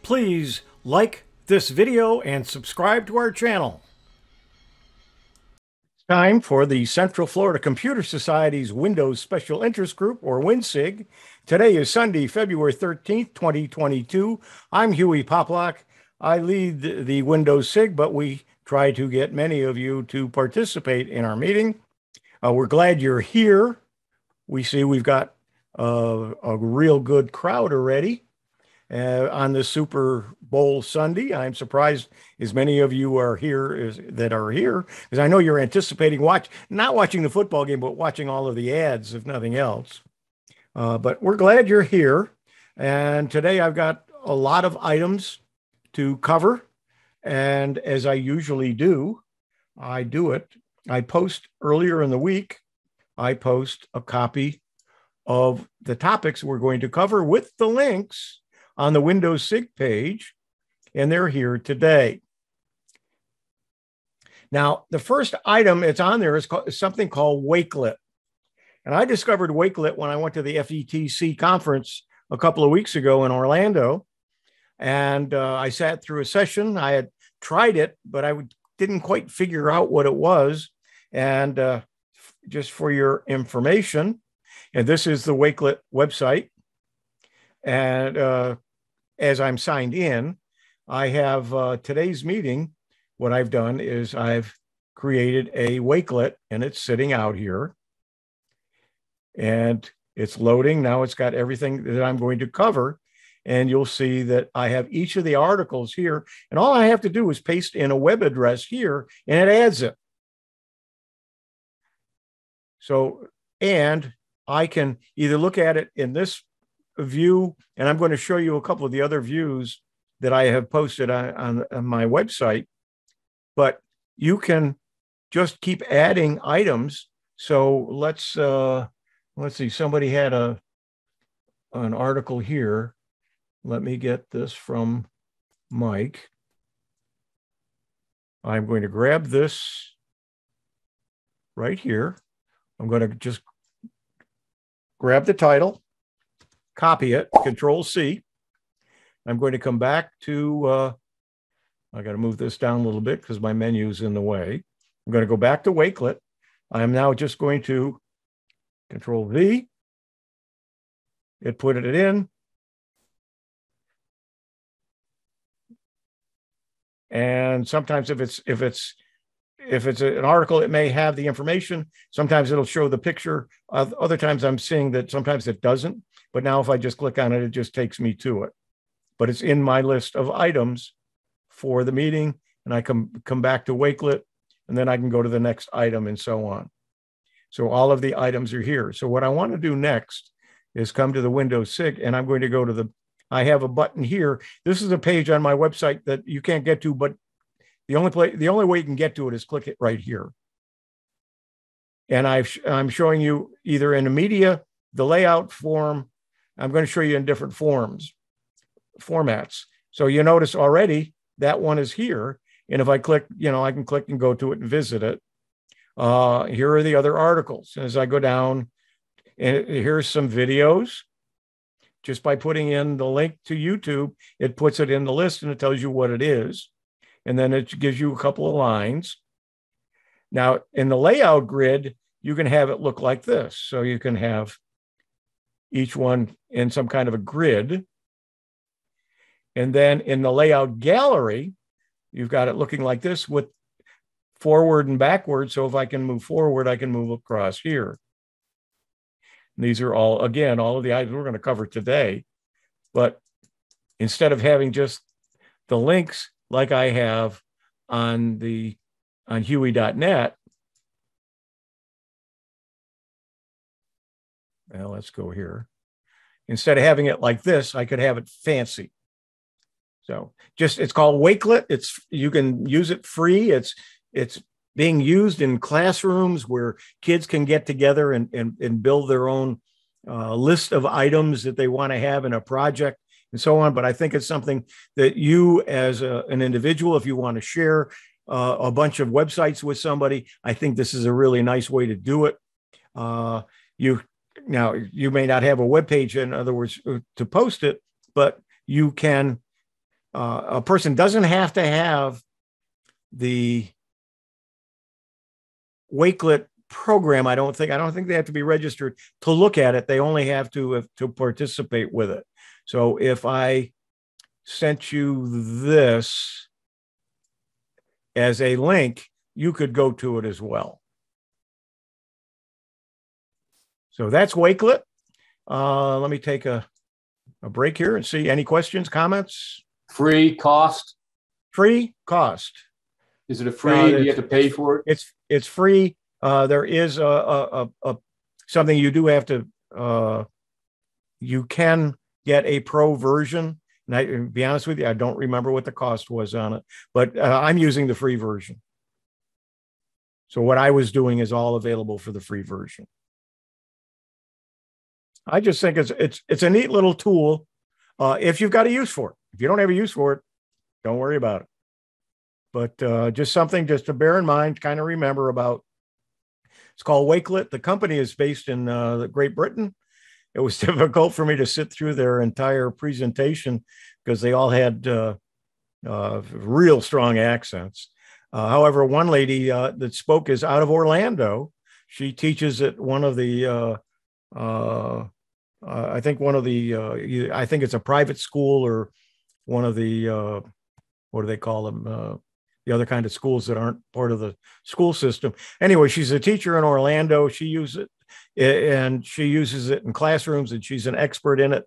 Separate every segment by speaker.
Speaker 1: Please like this video and subscribe to our channel. It's time for the Central Florida Computer Society's Windows Special Interest Group, or WinSIG. Today is Sunday, February 13th, 2022. I'm Huey Poplock. I lead the Windows SIG, but we try to get many of you to participate in our meeting. We're glad you're here. We see we've got a real good crowd already on this Super Bowl Sunday. I'm surprised as many of you are here because I know you're anticipating not watching the football game, but watching all of the ads, if nothing else. But we're glad you're here. And today I've got a lot of items to cover. And as I usually do, I post earlier in the week, I post a copy of the topics we're going to cover with the links on the Windows SIG page, and they're here today. Now, the first item that's on there is something called Wakelet. And I discovered Wakelet when I went to the FETC conference a couple of weeks ago in Orlando. And I sat through a session. I had tried it, but I didn't quite figure out what it was. And just for your information, and this is the Wakelet website. And as I'm signed in, I have today's meeting. What I've done is I've created a Wakelet, and it's sitting out here. And it's loading. Now it's got everything that I'm going to cover. And you'll see that I have each of the articles here. And all I have to do is paste in a web address here, and it adds it. So, and I can either look at it in this view, and I'm going to show you a couple of the other views that I have posted on my website, but you can just keep adding items. So let's see, somebody had an article here. Let me get this from Mike. I'm going to grab this right here. I'm going to just grab the title, copy it, Control-C. I'm going to come back to, I got to move this down a little bit because my menu is in the way. I'm going to go back to Wakelet. I'm now just going to Control-V. It put it in. And sometimes if it's an article, it may have the information. Sometimes it'll show the picture. Other times I'm seeing that sometimes it doesn't. But now if I just click on it, it just takes me to it. But it's in my list of items for the meeting. And I come back to Wakelet, and then I can go to the next item and so on. So all of the items are here. So what I want to do next is come to the Windows SIG, and I'm going to go to I have a button here. This is a page on my website that you can't get to, but the only way you can get to it is click it right here. And I'm showing you either in the media, the layout form. I'm going to show you in different formats. So you notice already that one is here. And if I click, I can click and go to it and visit it. Here are the other articles. As I go down, and here's some videos. Just by putting in the link to YouTube, it puts it in the list and it tells you what it is. And then it gives you a couple of lines. Now, in the layout grid, you can have it look like this. So you can have each one in some kind of a grid. And then in the layout gallery, you've got it looking like this with forward and backward. So if I can move forward, I can move across here. And these are all of the items we're going to cover today. But instead of having just the links like I have on Huey.net, well, let's go here. Instead of having it like this, I could have it fancy. So it's called Wakelet. You can use it free. It's being used in classrooms where kids can get together and build their own list of items that they want to have in a project and so on. But I think it's something that you as an individual, if you want to share a bunch of websites with somebody, I think this is a really nice way to do it. You may not have a web page, in other words, to post it, but you can a person doesn't have to have the Wakelet program. I don't think they have to be registered to look at it. They only have to participate with it. So if I sent you this as a link, you could go to it as well. So that's Wakelet. Let me take a break here and see any questions, comments.
Speaker 2: Free cost?
Speaker 1: Free cost.
Speaker 2: Is it a free? Do you have to pay for it?
Speaker 1: It's free. There is something you do have to. You can get a pro version. And I, to be honest with you, I don't remember what the cost was on it, but I'm using the free version. So what I was doing is all available for the free version. I just think it's a neat little tool if you've got a use for it. If you don't have a use for it, don't worry about it. But just something just to bear in mind, kind of remember about. It's called Wakelet. The company is based in Great Britain. It was difficult for me to sit through their entire presentation because they all had real strong accents. However, one lady that spoke is out of Orlando. She teaches at one of the I think it's a private school or one of the, what do they call them? The other kind of schools that aren't part of the school system. Anyway, she's a teacher in Orlando. She uses it and she uses it in classrooms and she's an expert in it.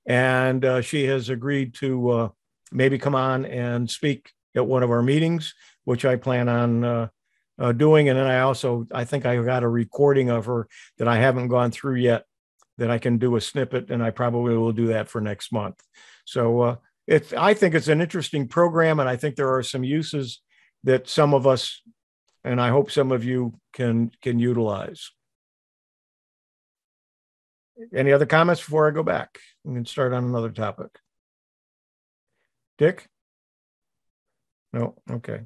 Speaker 1: And she has agreed to maybe come on and speak at one of our meetings, which I plan on doing. And then I think I got a recording of her that I haven't gone through yet that I can do a snippet, and I probably will do that for next month. So I think it's an interesting program, and I think there are some uses that some of us, and I hope some of you can utilize. Any other comments before I go back? We can start on another topic. Dick? No? Okay.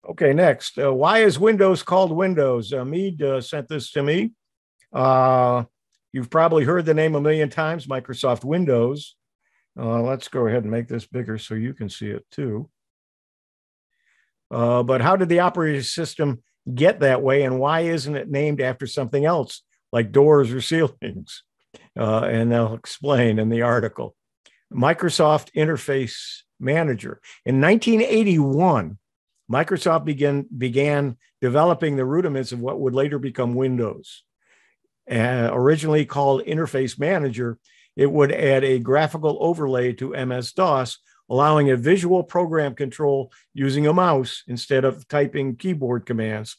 Speaker 1: Okay, next. Why is Windows called Windows? Mead sent this to me. You've probably heard the name a million times, Microsoft Windows. Let's go ahead and make this bigger so you can see it too. But how did the operating system get that way, and why isn't it named after something else like doors or ceilings? And they'll explain in the article. Microsoft Interface Manager. In 1981, Microsoft began developing the rudiments of what would later become Windows. Originally called Interface Manager, it would add a graphical overlay to MS-DOS, allowing a visual program control using a mouse instead of typing keyboard commands.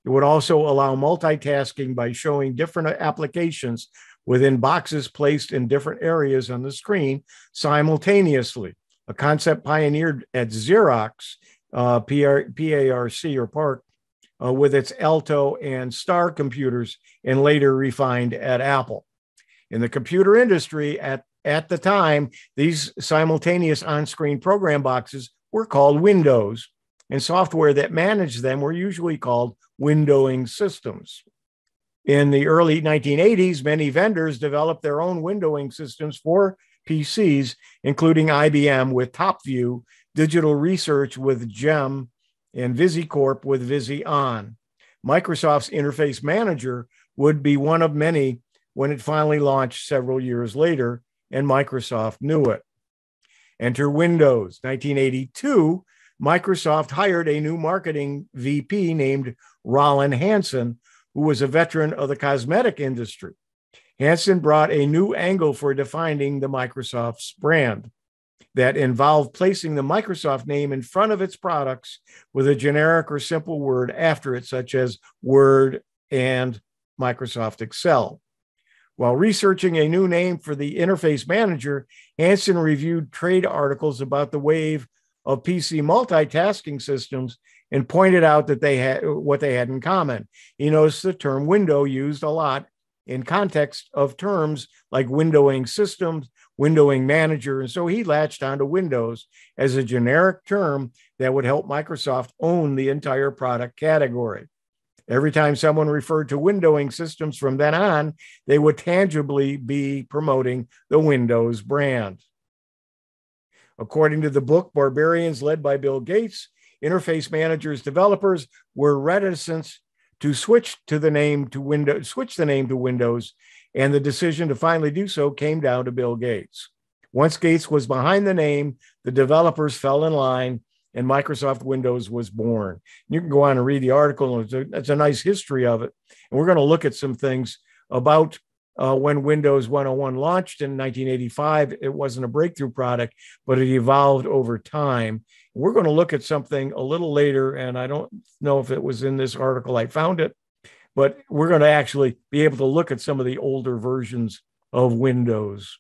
Speaker 1: It would also allow multitasking by showing different applications within boxes placed in different areas on the screen simultaneously, a concept pioneered at Xerox, PARC, with its Alto and Star computers, and later refined at Apple. In the computer industry at the time, these simultaneous on-screen program boxes were called Windows, and software that managed them were usually called windowing systems. In the early 1980s, many vendors developed their own windowing systems for PCs, including IBM with TopView, Digital Research with GEM, and VisiCorp with VisiOn. Microsoft's Interface Manager would be one of many when it finally launched several years later, and Microsoft knew it. Enter Windows. 1982, Microsoft hired a new marketing VP named Rollin Hansen, who was a veteran of the cosmetic industry. Hansen brought a new angle for defining the Microsoft's brand that involved placing the Microsoft name in front of its products with a generic or simple word after it, such as Word and Microsoft Excel. While researching a new name for the Interface Manager, Hansen reviewed trade articles about the wave of PC multitasking systems and pointed out that they had what they had in common. He noticed the term window used a lot in context of terms like windowing systems, windowing manager, and so he latched onto Windows as a generic term that would help Microsoft own the entire product category. Every time someone referred to windowing systems from then on, they would tangibly be promoting the Windows brand. According to the book, Barbarians, led by Bill Gates, interface managers, developers were reticent to switch the name to Windows, and the decision to finally do so came down to Bill Gates. Once Gates was behind the name, the developers fell in line, and Microsoft Windows was born. You can go on and read the article, and it's a nice history of it. And we're going to look at some things about when Windows 101 launched in 1985. It wasn't a breakthrough product, but it evolved over time. We're going to look at something a little later, and I don't know if it was in this article. I found it, but we're going to actually be able to look at some of the older versions of Windows.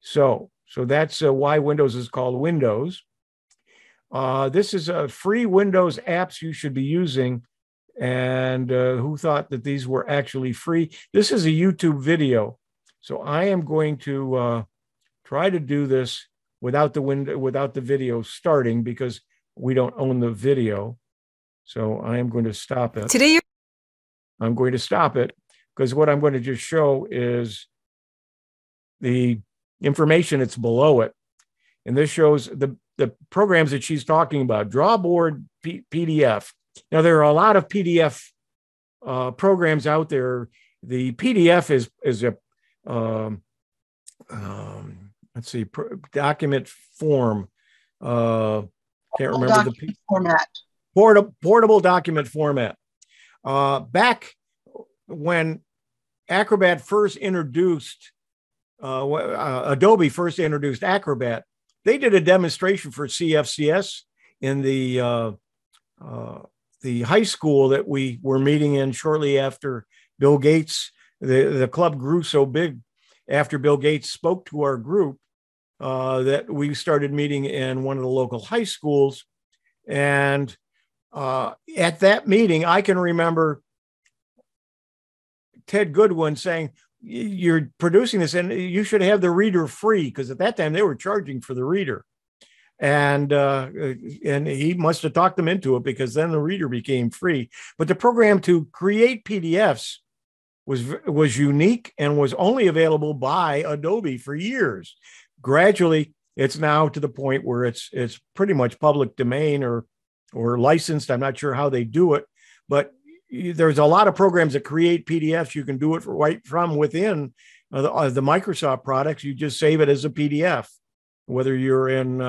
Speaker 1: So that's why Windows is called Windows. This is a free Windows apps you should be using. And who thought that these were actually free? This is a YouTube video. So I am going to try to do this without the video starting, because we don't own the video. So I am going to stop it. I'm going to stop it because what I'm going to just show is the information that's below it. And this shows the programs that she's talking about. Drawboard PDF. Now, there are a lot of PDF programs out there. The PDF is a let's see, document form. Can't remember the
Speaker 3: format.
Speaker 1: Portable document format. Back when Acrobat first introduced, Adobe first introduced Acrobat, they did a demonstration for CFCS in the high school that we were meeting in shortly after Bill Gates. The club grew so big after Bill Gates spoke to our group that we started meeting in one of the local high schools. And at that meeting, I can remember Ted Goodwin saying, "You're producing this and you should have the reader free," because at that time they were charging for the reader. And he must have talked them into it, because then the reader became free. But the program to create PDFs was unique and was only available by Adobe for years. Gradually, it's now to the point where it's pretty much public domain or licensed. I'm not sure how they do it, but there's a lot of programs that create PDFs. You can do it right from within the Microsoft products. You just save it as a PDF. Whether you're in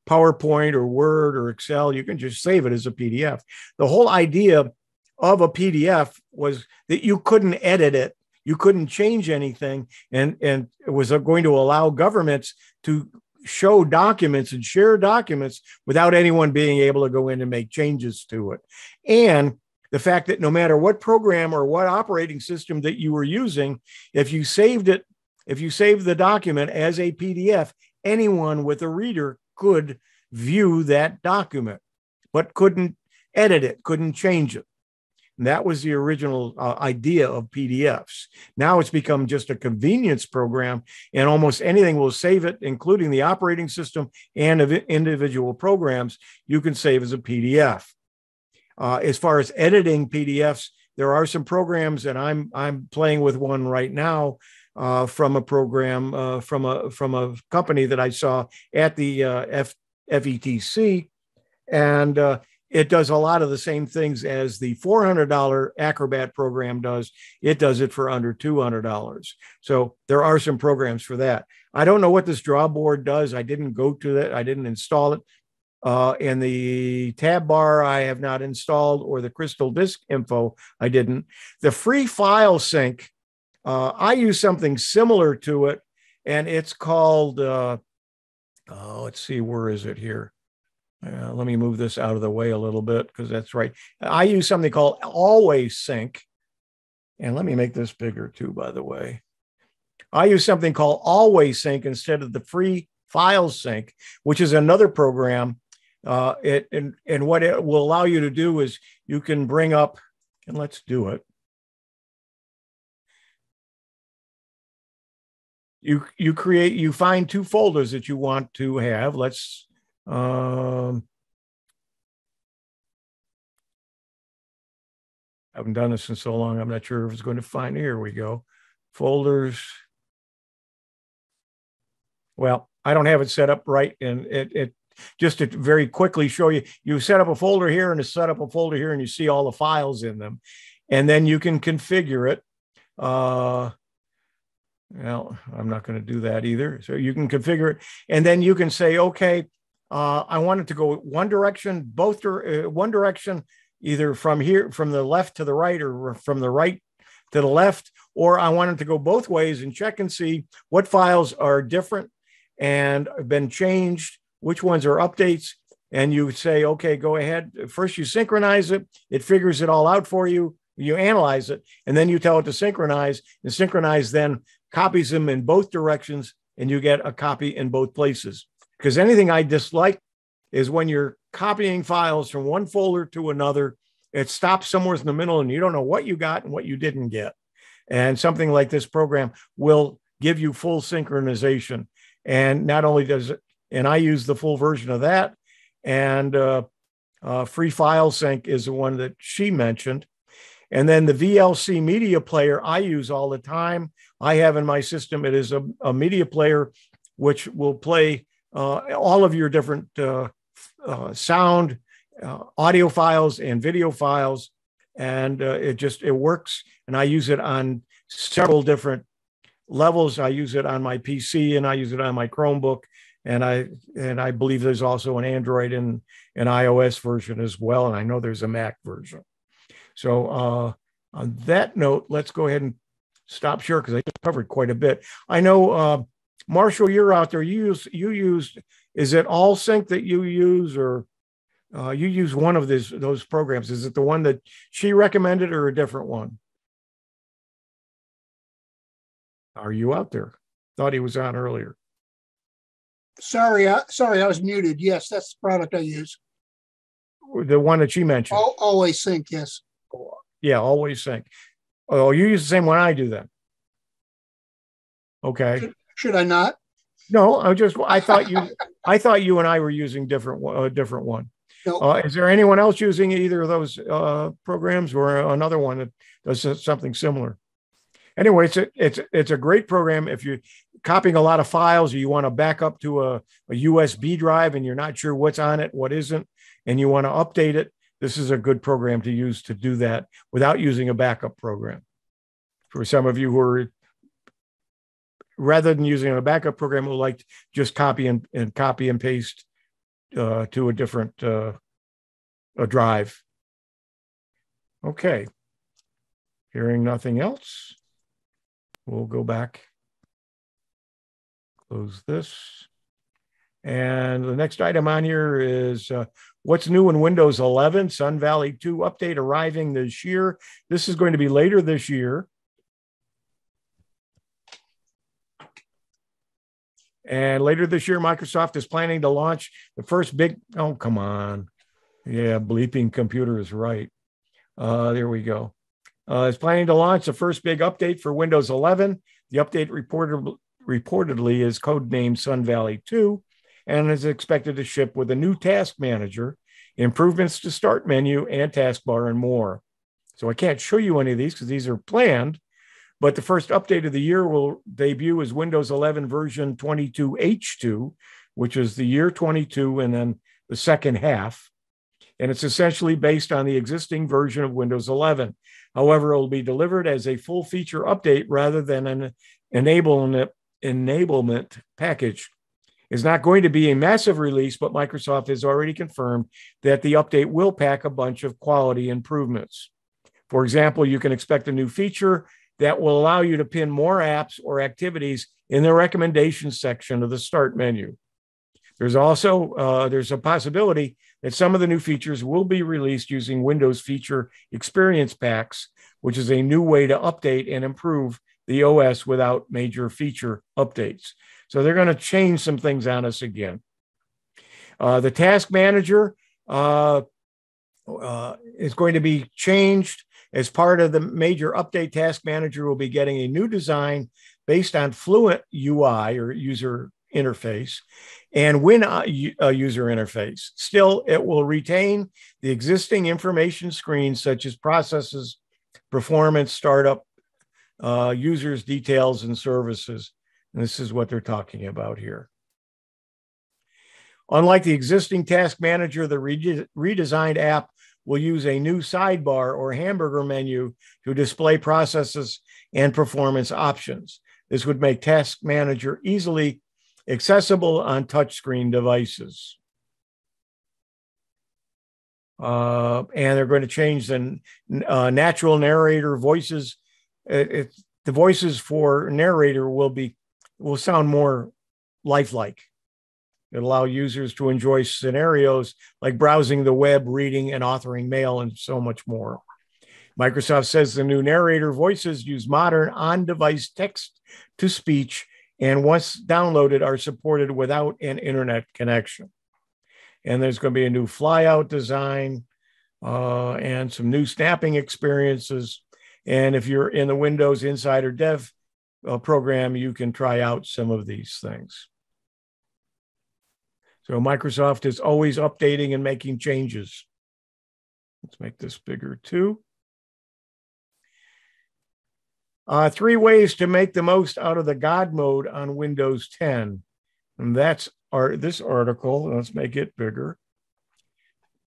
Speaker 1: PowerPoint or Word or Excel, you can just save it as a PDF. The whole idea of a PDF was that you couldn't edit it, you couldn't change anything, and it was going to allow governments to show documents and share documents without anyone being able to go in and make changes to it. And the fact that no matter what program or what operating system that you were using, if you saved the document as a PDF, anyone with a reader could view that document, but couldn't edit it, couldn't change it. And that was the original idea of PDFs. Now it's become just a convenience program, and almost anything will save it, including the operating system and individual programs you can save as a PDF. As far as editing PDFs, there are some programs, and I'm playing with one right now from a program from a company that I saw at the FETC, and it does a lot of the same things as the $400 Acrobat program does. It does it for under $200. So there are some programs for that. I don't know what this drawboard does. I didn't go to that. I didn't install it. In the tab bar, I have not installed, or the crystal disk info, I didn't. The free file sync, I use something similar to it, and it's called, let's see, where is it here? Let me move this out of the way a little bit, because that's right. I use something called Always Sync. And let me make this bigger too, by the way. I use something called Always Sync instead of the free file sync, which is another program. And what it will allow you to do is you can bring up, and let's do it. You find two folders that you want to have. Let's haven't done this in so long. I'm not sure if it's going to find. Here we go. Folders. Well, I don't have it set up right. And it just to very quickly show you, you set up a folder here and set up a folder here and you see all the files in them. And then you can configure it. Well, I'm not going to do that either. So you can configure it. And then you can say, okay, I want it to go one direction, one direction, either from here, from the left to the right, or from the right to the left, or I want it to go both ways and check and see what files are different and have been changed, which ones are updates. And you say, okay, go ahead. First you synchronize it. It figures it all out for you. You analyze it, and then you tell it to synchronize, and synchronize then copies them in both directions, and you get a copy in both places. Because anything I dislike is when you're copying files from one folder to another, it stops somewhere in the middle and you don't know what you got and what you didn't get. And something like this program will give you full synchronization. And not only does it, and I use the full version of that, and Free File Sync is the one that she mentioned. And then the VLC media player I use all the time. I have in my system, it is a media player which will play all of your different sound, audio files and video files. And it works. And I use it on several different levels. I use it on my PC and I use it on my Chromebook. And I believe there's also an Android and an iOS version as well. And I know there's a Mac version. So on that note, let's go ahead and stop share because I just covered quite a bit. I know, Marshall, you're out there. You used, is it AllSync that you use, or you use one of those programs? Is it the one that she recommended or a different one? Are you out there? Thought he was on earlier.
Speaker 3: Sorry, I was muted. Yes, that's the product I use.
Speaker 1: The one that she mentioned.
Speaker 3: Always Sync, yes.
Speaker 1: Yeah, Always Sync. Oh, you use the same one I do then. Okay.
Speaker 3: Should I not?
Speaker 1: No, I thought you and I were using different one.
Speaker 3: No.
Speaker 1: Is there anyone else using either of those programs, or another one that does something similar? Anyway, it's a great program if you're copying a lot of files, or you want to back up to a USB drive and you're not sure what's on it, what isn't, and you want to update it. This is a good program to use to do that without using a backup program. For some of you who are, rather than using a backup program, who like just copy and paste to a different a drive. Okay. Hearing nothing else, we'll go back, close this. And the next item on here is what's new in Windows 11, Sun Valley 2 update arriving this year. This is going to be later this year. And later this year, Microsoft is planning to launch the first big, oh, come on. Yeah, bleeping computer is right. There we go. Is planning to launch the first big update for Windows 11. The update reportedly is codenamed Sun Valley 2 and is expected to ship with a new task manager, improvements to start menu and taskbar, and more. So I can't show you any of these because these are planned, but the first update of the year will debut as Windows 11 version 22H2, which is the year 22 and then the second half. And it's essentially based on the existing version of Windows 11. However, it will be delivered as a full feature update rather than an enablement package. It's not going to be a massive release, but Microsoft has already confirmed that the update will pack a bunch of quality improvements. For example, you can expect a new feature that will allow you to pin more apps or activities in the recommendations section of the start menu. There's also there's a possibility that some of the new features will be released using Windows Feature Experience Packs, which is a new way to update and improve the OS without major feature updates. So they're going to change some things on us again. The Task Manager is going to be changed as part of the major update. Task Manager will be getting a new design based on Fluent UI, or user interface, and Win user interface. Still, it will retain the existing information screens such as processes performance, startup, users, details, and services. And this is what they're talking about here. Unlike the existing task manager, the redesigned app will use a new sidebar or hamburger menu to display processes and performance options. This would make Task Manager easily accessible on touchscreen devices. And they're going to change the natural narrator voices. The voices for narrator will sound more lifelike. It'll allow users to enjoy scenarios like browsing the web, reading and authoring mail, and so much more. Microsoft says the new narrator voices use modern on-device text-to-speech, and once downloaded are supported without an internet connection. And there's going to be a new flyout design and some new snapping experiences. And if you're in the Windows Insider Dev program, you can try out some of these things. So Microsoft is always updating and making changes. Let's make this bigger too. 3 ways to make the most out of the God mode on Windows 10. And that's this article. Let's make it bigger.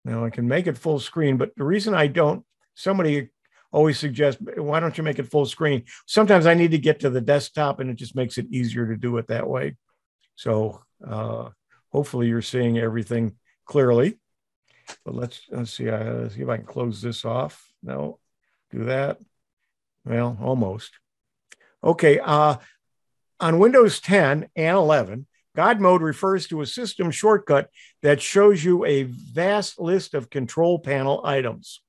Speaker 1: Now I can make it full screen, but the reason I don't, somebody always suggests, why don't you make it full screen? Sometimes I need to get to the desktop and it just makes it easier to do it that way. So hopefully you're seeing everything clearly. But let's see if I can close this off. No, do that. Well, almost. Okay, on Windows 10 and 11, God mode refers to a system shortcut that shows you a vast list of control panel items.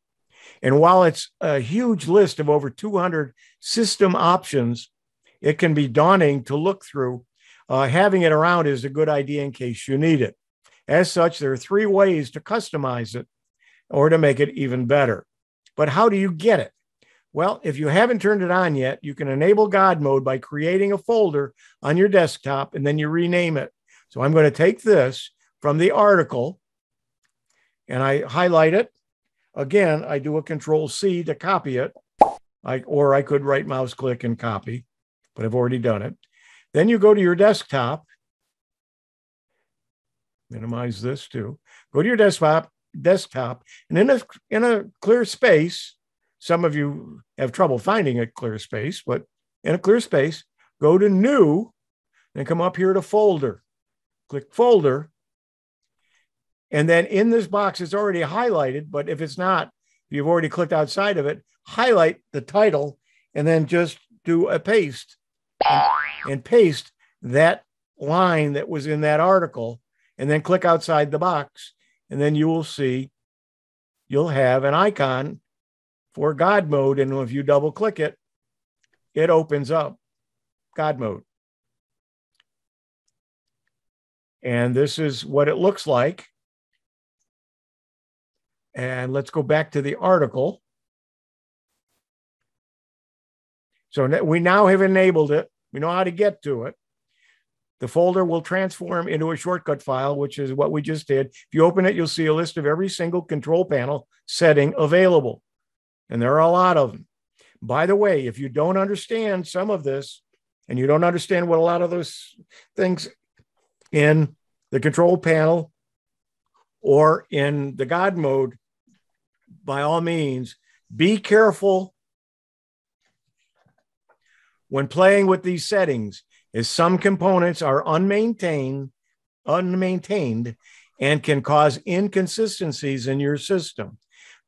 Speaker 1: And while it's a huge list of over 200 system options, it can be daunting to look through. Having it around is a good idea in case you need it. As such, there are 3 ways to customize it or to make it even better. But how do you get it? Well, if you haven't turned it on yet, you can enable God mode by creating a folder on your desktop and then you rename it. So I'm going to take this from the article and I highlight it. Again, I do a Control-C to copy it, or I could right mouse click and copy, but I've already done it. Then you go to your desktop, minimize this too, go to your desktop, and in a clear space, some of you have trouble finding a clear space, but in a clear space, go to New, and come up here to Folder. Click Folder, and then in this box, it's already highlighted, but if it's not, if you've already clicked outside of it, highlight the title, and then just do a paste. And paste that line that was in that article, and then click outside the box, and then you will see you'll have an icon for God mode, and if you double click it, it opens up God mode. And this is what it looks like. And let's go back to the article. So we now have enabled it. We know how to get to it. The folder will transform into a shortcut file, which is what we just did. If you open it, you'll see a list of every single control panel setting available. And there are a lot of them. By the way, if you don't understand some of this, and you don't understand what a lot of those things in the control panel or in the God mode, by all means, be careful when playing with these settings, as some components are unmaintained and can cause inconsistencies in your system.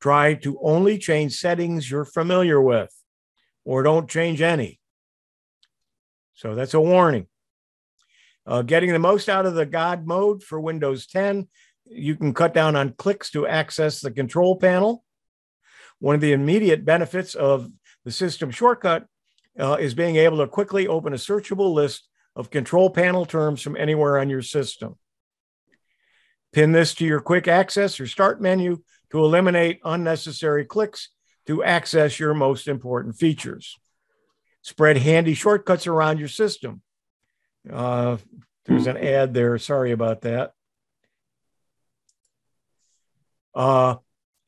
Speaker 1: Try to only change settings you're familiar with, or don't change any. So that's a warning. Getting the most out of the God mode for Windows 10, you can cut down on clicks to access the control panel. One of the immediate benefits of the system shortcut is being able to quickly open a searchable list of control panel terms from anywhere on your system. Pin this to your quick access or start menu to eliminate unnecessary clicks to access your most important features. Spread handy shortcuts around your system. There's an ad there. Sorry about that.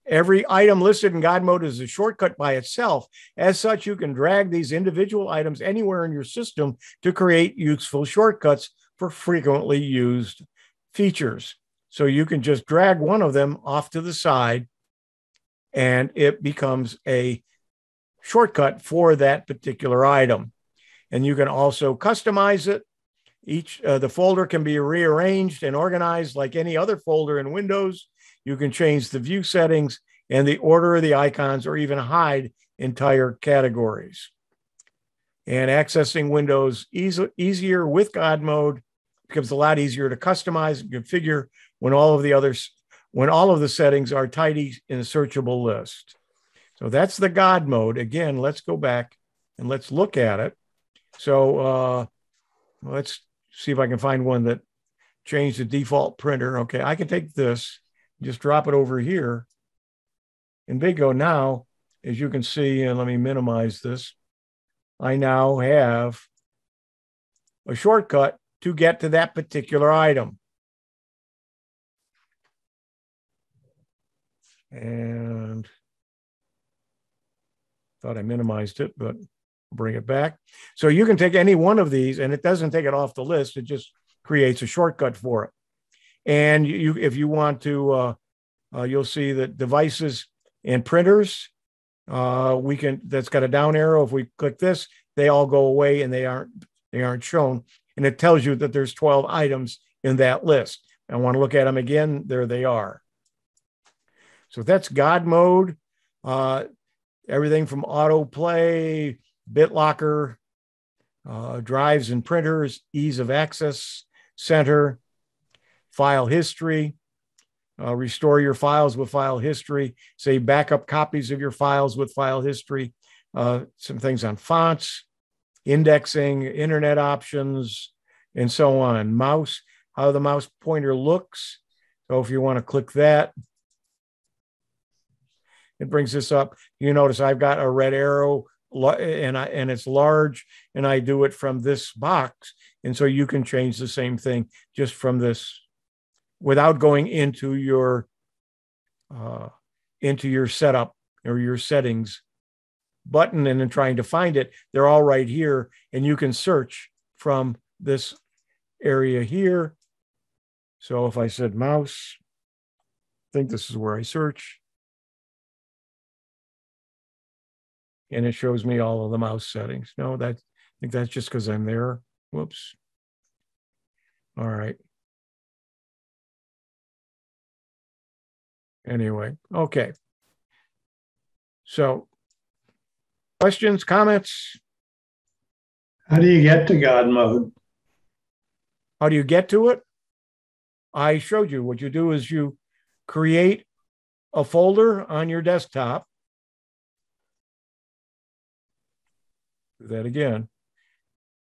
Speaker 1: Every item listed in God mode is a shortcut by itself. As such, you can drag these individual items anywhere in your system to create useful shortcuts for frequently used features. So you can just drag one of them off to the side and it becomes a shortcut for that particular item. And you can also customize it. The folder can be rearranged and organized like any other folder in Windows. You can change the view settings and the order of the icons, or even hide entire categories. And accessing Windows easier with God mode becomes a lot easier to customize and configure when all of the settings are tidy in a searchable list. So that's the God mode. Again, let's go back and let's look at it. So let's see if I can find one that changed the default printer. Okay, I can take this, just drop it over here. And bingo, now, as you can see, and let me minimize this, I now have a shortcut to get to that particular item. And thought I minimized it, but bring it back. So you can take any one of these, and it doesn't take it off the list. It just creates a shortcut for it. And if you want to, you'll see that devices and printers, that's got a down arrow. If we click this, they all go away and they aren't shown. And it tells you that there's 12 items in that list. I want to look at them again. There they are. So that's God mode. Everything from autoplay, BitLocker, drives and printers, ease of access center, file history, restore your files with file history, say backup copies of your files with file history, some things on fonts, indexing, internet options, and so on. Mouse, how the mouse pointer looks. So if you want to click that, it brings this up. You notice I've got a red arrow and it's large, and I do it from this box. And so you can change the same thing just from this without going into your setup or your settings button and then trying to find it. They're all right here, and you can search from this area here. So if I said mouse, I think this is where I search. And it shows me all of the mouse settings. No, I think that's just because I'm there. Whoops. All right. Anyway, okay. So, questions, comments?
Speaker 4: How do you get to God mode?
Speaker 1: How do you get to it? I showed you. What you do is you create a folder on your desktop. Do that again.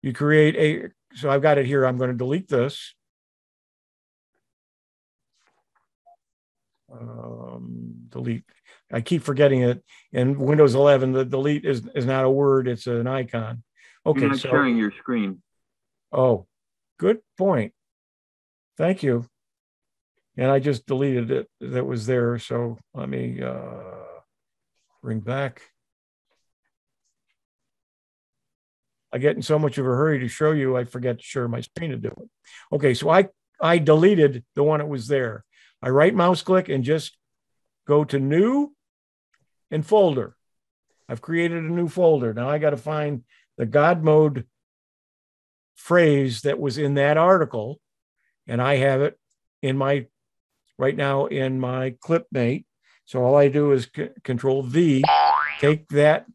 Speaker 1: You create so I've got it here. I'm going to delete this. Delete. I keep forgetting it. In Windows 11, the delete is not a word. It's an icon. Okay.
Speaker 5: You're not sharing your screen.
Speaker 1: Oh, good point. Thank you. And I just deleted it that was there. So let me bring back. I get in so much of a hurry to show you, I forget to share my screen to do it. Okay, so I deleted the one that was there. I right mouse click and just go to new and folder. I've created a new folder. Now I got to find the God mode phrase that was in that article, and I have it in right now in my clipmate. So all I do is Control V, take that,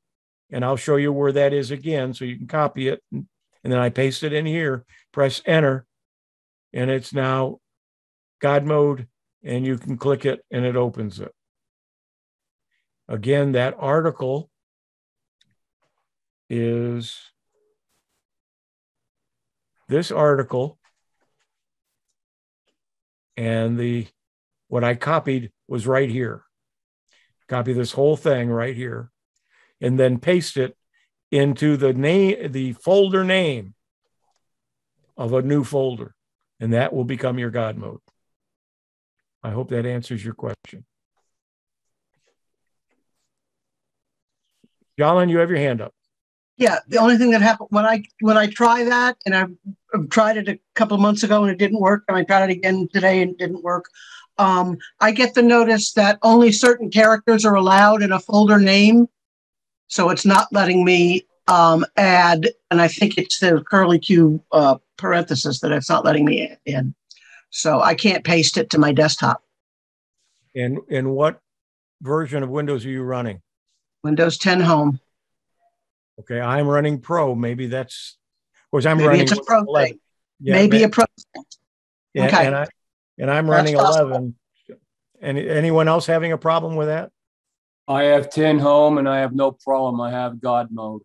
Speaker 1: and I'll show you where that is again so you can copy it. And then I paste it in here, press enter, and it's now God mode, and you can click it and it opens it. Again, that article is this article, and what I copied was right here. Copy this whole thing right here, and then paste it into the folder name of a new folder, and that will become your God mode. I hope that answers your question. Jolyn, you have your hand up.
Speaker 3: Yeah, the only thing that happened when I try that, and I've tried it a couple of months ago and it didn't work, and I tried it again today and it didn't work. I get the notice that only certain characters are allowed in a folder name, so it's not letting me add, and I think it's the curly Q parenthesis that it's not letting me add in. So I can't paste it to my desktop.
Speaker 1: And what version of Windows are you running?
Speaker 3: Windows 10 Home.
Speaker 1: Okay, I'm running Pro. Maybe that's, of course, I'm
Speaker 3: Maybe
Speaker 1: running
Speaker 3: it's a Pro
Speaker 1: 11.
Speaker 3: thing.
Speaker 1: Yeah,
Speaker 3: maybe a Pro thing.
Speaker 1: Yeah,
Speaker 3: Okay.
Speaker 1: and I'm running
Speaker 3: That's
Speaker 1: 11. Anyone else having a problem with that?
Speaker 2: I have 10 home and I have no problem. I have God mode.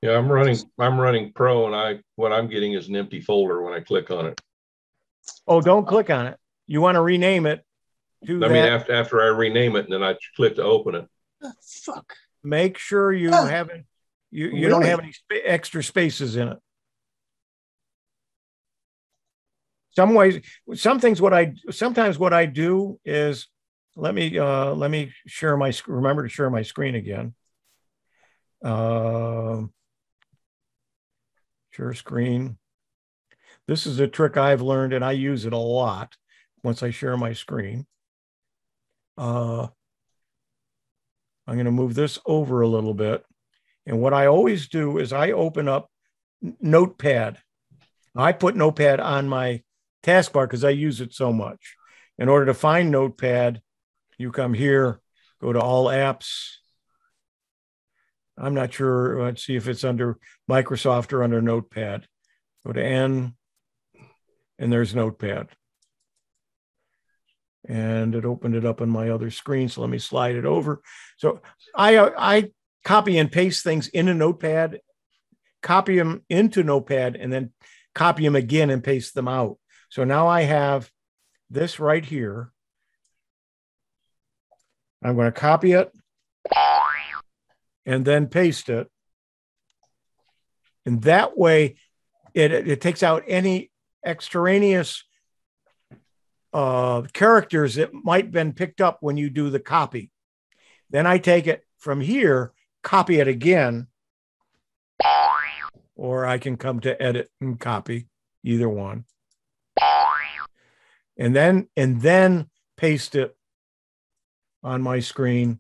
Speaker 5: Yeah, I'm running Pro, and what I'm getting is an empty folder when I click on it.
Speaker 1: Oh, don't click on it. You want to rename it to
Speaker 5: I mean, after I rename it, and then I click to open it.
Speaker 3: Oh, fuck.
Speaker 1: Make sure you haven't you don't have any extra spaces in it. Sometimes what I do is let me share my remember to share my screen again. Share screen. This is a trick I've learned, and I use it a lot once I share my screen. I'm going to move this over a little bit. And what I always do is I open up Notepad. I put Notepad on my taskbar because I use it so much. In order to find Notepad, you come here, go to All Apps. I'm not sure. Let's see if it's under Microsoft or under Notepad. Go to N, and there's Notepad. And it opened it up on my other screen. So let me slide it over. So I copy and paste things in a Notepad, copy them into Notepad, and then copy them again and paste them out. So now I have this right here. I'm going to copy it and then paste it. And that way it takes out any extraneous characters that might have been picked up when you do the copy. Then I take it from here, copy it again, or I can come to edit and copy, either one. And then paste it on my screen.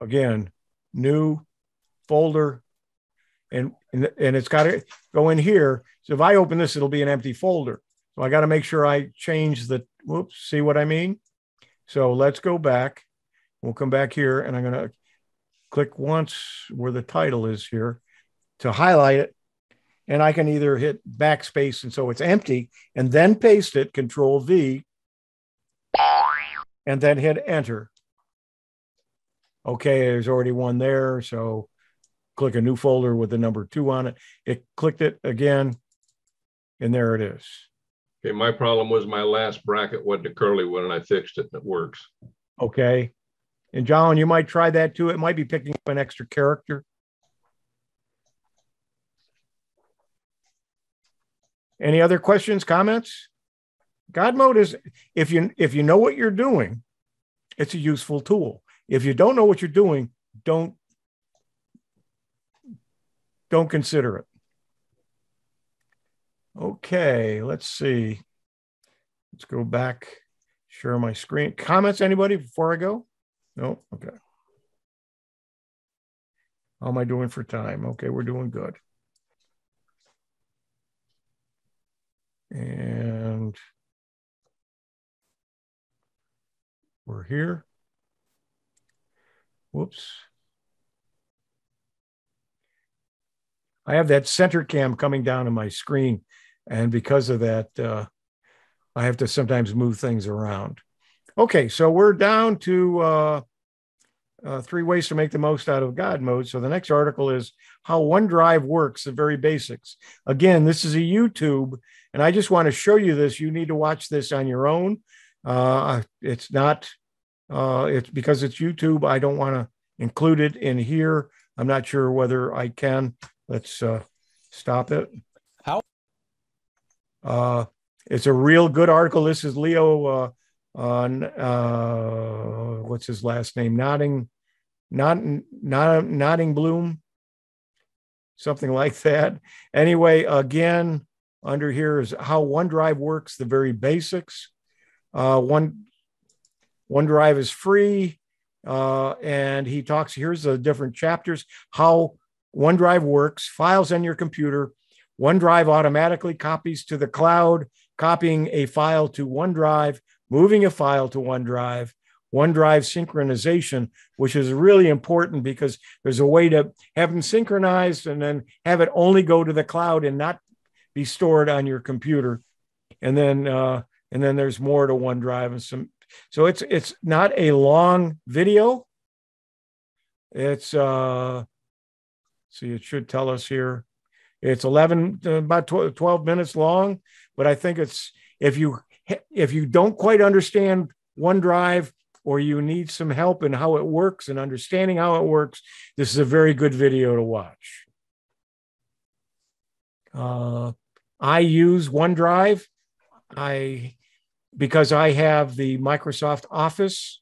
Speaker 1: Again, new folder, and it's got to go in here. So if I open this, it'll be an empty folder. So I got to make sure I change the, whoops, see what I mean? So let's go back. We'll come back here, and I'm going to click once where the title is here to highlight it. And I can either hit backspace, and so it's empty, and then paste it, Control V, and then hit enter. Okay, there's already one there. So click a new folder with the number 2 on it. It clicked it again, and there it is.
Speaker 5: Okay, my problem was my last bracket wasn't a curly one, and I fixed it, and it works.
Speaker 1: Okay. And John, you might try that too. It might be picking up an extra character. Any other questions, comments? God mode is, if you know what you're doing, it's a useful tool. If you don't know what you're doing, don't consider it. Okay, let's see. Let's go back, share my screen. Comments, anybody, before I go? No? Okay. How am I doing for time? Okay, we're doing good. And we're here. Whoops. I have that center cam coming down on my screen. And because of that, I have to sometimes move things around. Okay, so we're down to 3 ways to make the most out of God mode. So the next article is how OneDrive works, the very basics. Again, this is a YouTube, and I just want to show you this. You need to watch this on your own. It's not, it's because it's YouTube. I don't want to include it in here. I'm not sure whether I can. Let's stop it.
Speaker 6: How?
Speaker 1: It's a real good article. This is Leo what's his last name? Nodding Bloom, something like that. Anyway, again, under here is how OneDrive works, the very basics. OneDrive is free. And he talks, here's the different chapters, how OneDrive works, files on your computer. OneDrive automatically copies to the cloud, copying a file to OneDrive, moving a file to OneDrive, OneDrive synchronization, which is really important because there's a way to have them synchronized and then have it only go to the cloud and not be stored on your computer. And then there's more to OneDrive and some. So it's not a long video. It's see, it should tell us here. It's about 12 minutes long, but I think it's if you don't quite understand OneDrive or you need some help in how it works and understanding how it works, this is a very good video to watch. I use OneDrive. Because I have the Microsoft Office,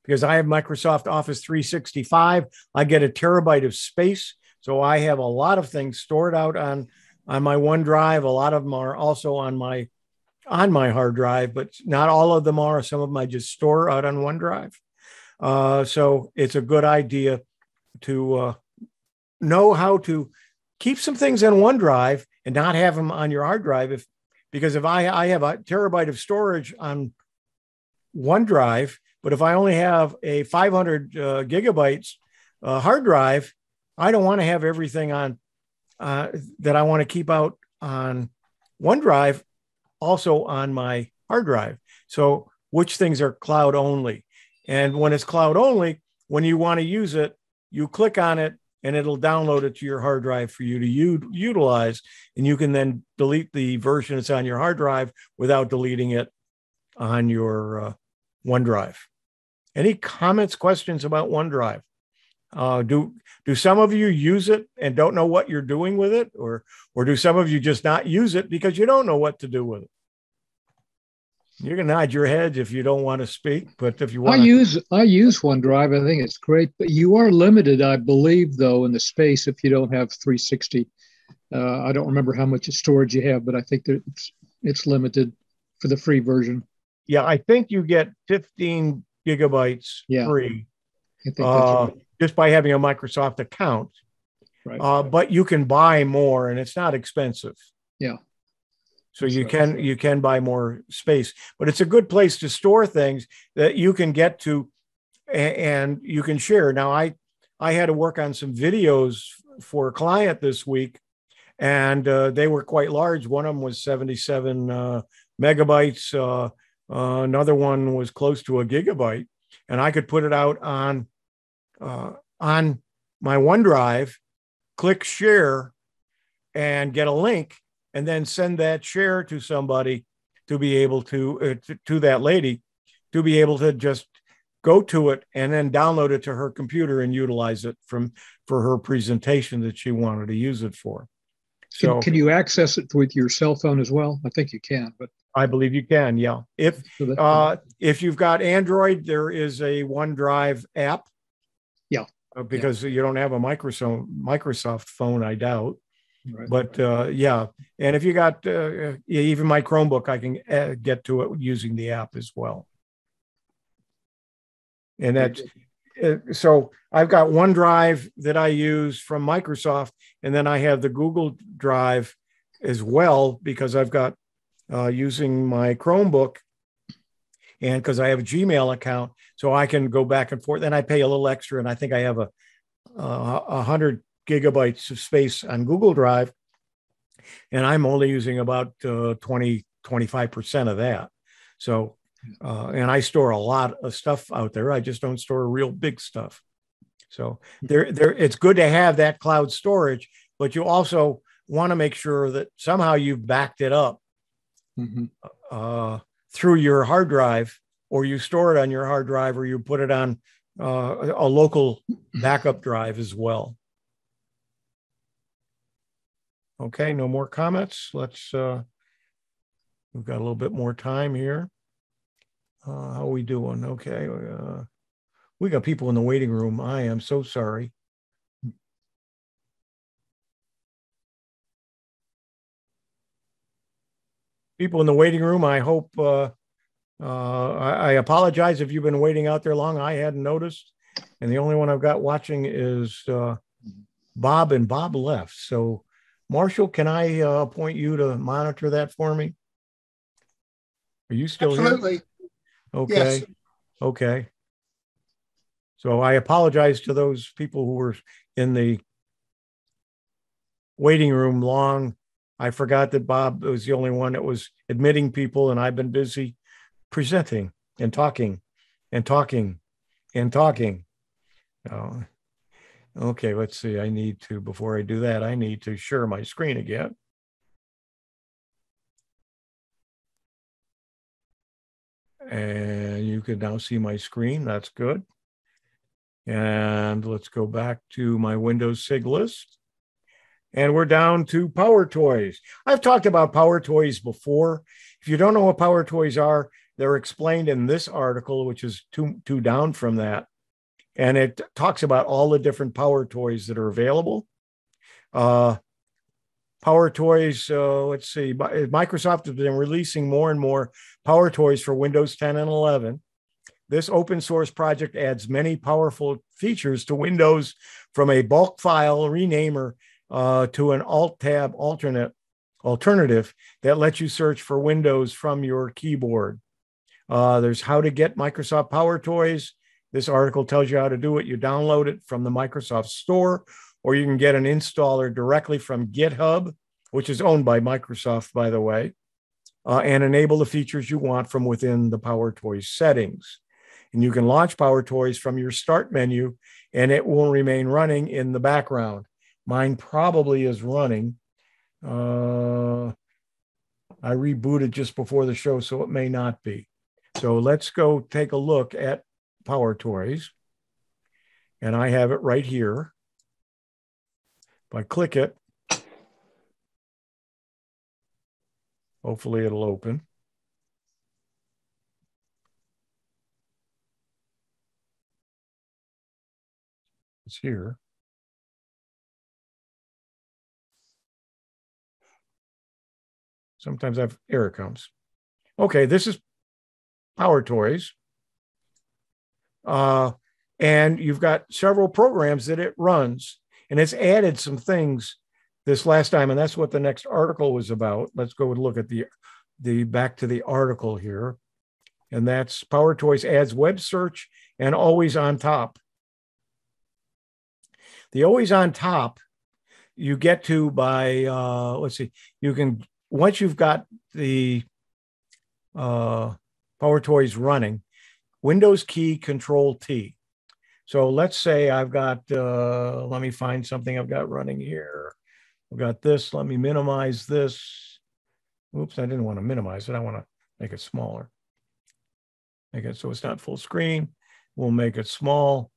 Speaker 1: because I have Microsoft Office 365, I get a terabyte of space. So I have a lot of things stored out on my OneDrive. A lot of them are also on my hard drive, but not all of them are. Some of them I just store out on OneDrive. So it's a good idea to know how to keep some things on OneDrive and not have them on your hard drive. Because if I have a terabyte of storage on OneDrive, but if I only have a 500 gigabytes hard drive, I don't want to have everything on that I want to keep out on OneDrive also on my hard drive. So which things are cloud only? And when it's cloud only, when you want to use it, you click on it and it'll download it to your hard drive for you to utilize. And you can then delete the version that's on your hard drive without deleting it on your OneDrive. Any comments, questions about OneDrive? Do some of you use it and don't know what you're doing with it? Or do some of you just not use it because you don't know what to do with it? You can nod your heads if you don't want to speak, but if you want
Speaker 6: I use OneDrive. I think it's great, but you are limited, I believe, though, in the space if you don't have 360. I don't remember how much storage you have, but I think that it's limited for the free version.
Speaker 1: Yeah, I think you get 15 gigabytes free.
Speaker 6: I think that's right.
Speaker 1: Just by having a Microsoft account.
Speaker 6: Right.
Speaker 1: But you can buy more, and it's not expensive.
Speaker 6: Yeah.
Speaker 1: So you can buy more space, but it's a good place to store things that you can get to and you can share. Now, I had to work on some videos for a client this week, and they were quite large. One of them was 77 megabytes. Another one was close to a gigabyte, and I could put it out on my OneDrive, click share, and get a link, and then send that share to somebody to be able to that lady to be able to just go to it and then download it to her computer and utilize it for her presentation that she wanted to use it for. So
Speaker 6: can you access it with your cell phone as well? I think you can, but
Speaker 1: I believe you can. Yeah. If you've got Android, there is a OneDrive app.
Speaker 6: Yeah.
Speaker 1: Because you don't have a Microsoft phone, I doubt.
Speaker 6: Right.
Speaker 1: But yeah, and if you got even my Chromebook, I can get to it using the app as well. And that's so I've got OneDrive that I use from Microsoft, and then I have the Google Drive as well because I've got using my Chromebook, and because I have a Gmail account, so I can go back and forth. Then I pay a little extra, and I think I have 100 gigabytes of space on Google Drive, and I'm only using about 25% of that. So, and I store a lot of stuff out there. I just don't store real big stuff. So it's good to have that cloud storage, but you also want to make sure that somehow you've backed it up through your hard drive, or you store it on your hard drive, or you put it on a local backup drive as well. Okay, no more comments. Let's, we've got a little bit more time here. How are we doing? Okay. We got people in the waiting room. I am so sorry. People in the waiting room, I hope, I apologize if you've been waiting out there long. I hadn't noticed. And the only one I've got watching is Bob, and Bob left. So, Marshall, can I appoint you to monitor that for me? Are you still
Speaker 7: Absolutely.
Speaker 1: here? Okay.
Speaker 7: Yes.
Speaker 1: Okay. So I apologize to those people who were in the waiting room long. I forgot that Bob was the only one that was admitting people, and I've been busy presenting and talking and talking and talking. Oh, okay, let's see. I need to, before I do that, I need to share my screen again. And you can now see my screen. That's good. And let's go back to my Windows SIG list. And we're down to PowerToys. I've talked about PowerToys before. If you don't know what PowerToys are, they're explained in this article, which is two down from that. And it talks about all the different PowerToys that are available. PowerToys, let's see, Microsoft has been releasing more and more PowerToys for Windows 10 and 11. This open source project adds many powerful features to Windows, from a bulk file renamer to an Alt-Tab alternative that lets you search for Windows from your keyboard. There's how to get Microsoft PowerToys. This article tells you how to do it. You download it from the Microsoft Store, or you can get an installer directly from GitHub, which is owned by Microsoft, by the way, and enable the features you want from within the PowerToys settings. And you can launch PowerToys from your start menu, and it will remain running in the background. Mine probably is running. I rebooted just before the show, so it may not be. So let's go take a look at PowerToys. And I have it right here. If I click it, hopefully it'll open. It's here. Sometimes here it comes. Okay, this is PowerToys. And you've got several programs that it runs, and it's added some things this last time, and that's what the next article was about. Let's go and look at the back to the article here. And that's PowerToys adds web search and always on top. The always on top you get to by, let's see, you can, once you've got the PowerToys running, Windows key Control T. So let's say I've got, let me find something I've got running here. I've got this, let me minimize this. Oops, I didn't want to minimize it. I want to make it smaller. Make it so it's not full screen. We'll make it small.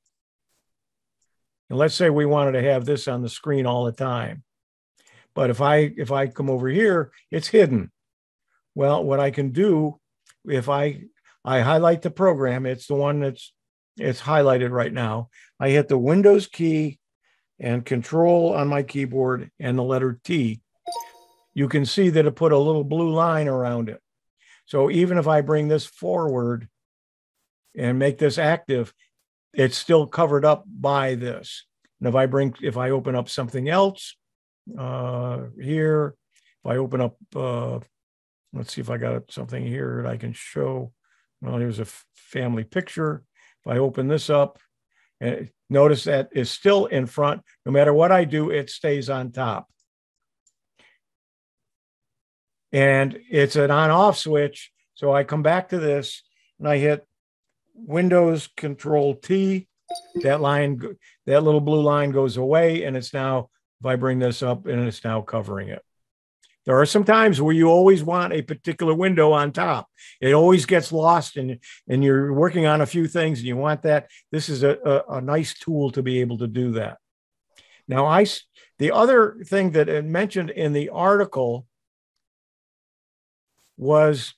Speaker 1: And let's say we wanted to have this on the screen all the time. But if I come over here, it's hidden. Well, what I can do, if I highlight the program, it's the one it's highlighted right now. I hit the Windows key and Control on my keyboard and the letter T. You can see that it put a little blue line around it. So even if I bring this forward and make this active, it's still covered up by this. And if I open up something else here, if I open up, let's see if I got something here that I can show. Well, here's a family picture. If I open this up, and notice that it's still in front. No matter what I do, it stays on top. And it's an on-off switch. So I come back to this and I hit Windows Control T. That little blue line goes away, and it's now, if I bring this up, and it's now covering it. There are some times where you always want a particular window on top. It always gets lost, and you're working on a few things and you want that. This is a nice tool to be able to do that. Now, the other thing that it mentioned in the article was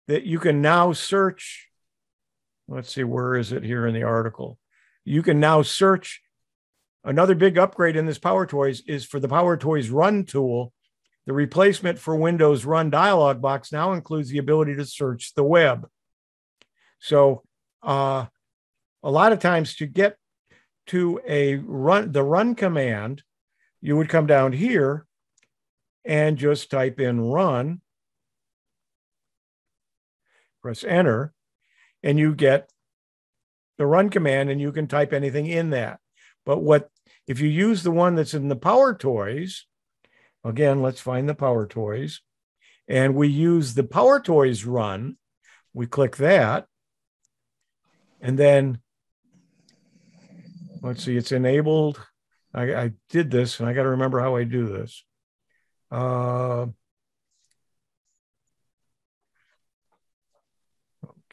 Speaker 1: that you can now search. Let's see, where is it here in the article? You can now search. Another big upgrade in this PowerToys is for the PowerToys Run tool. The replacement for Windows Run dialog box now includes the ability to search the web. So a lot of times to get to the run command, you would come down here and just type in run, press enter, and you get the run command, and you can type anything in that. But if you use the one that's in the PowerToys, again, let's find the PowerToys, and we use the PowerToys run, we click that, and then let's see, it's enabled. I did this, and I got to remember how I do this.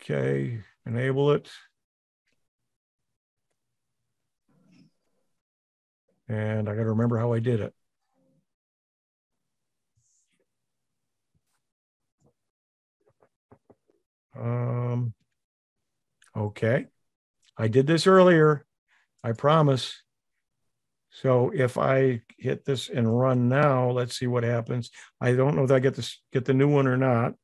Speaker 1: Okay, enable it. And I got to remember how I did it. Okay, I did this earlier, I promise. So if I hit this and run now, let's see what happens. I don't know if I get the new one or not.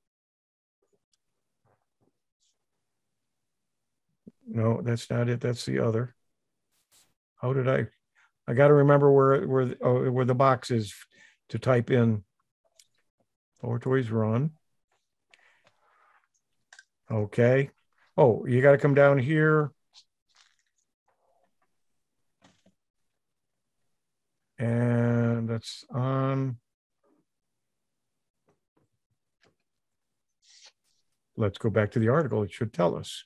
Speaker 1: No, that's not it. That's the other. How did I got to remember where the box is to type in PowerToys run. Okay. Oh, you got to come down here. And that's on. Let's go back to the article. It should tell us.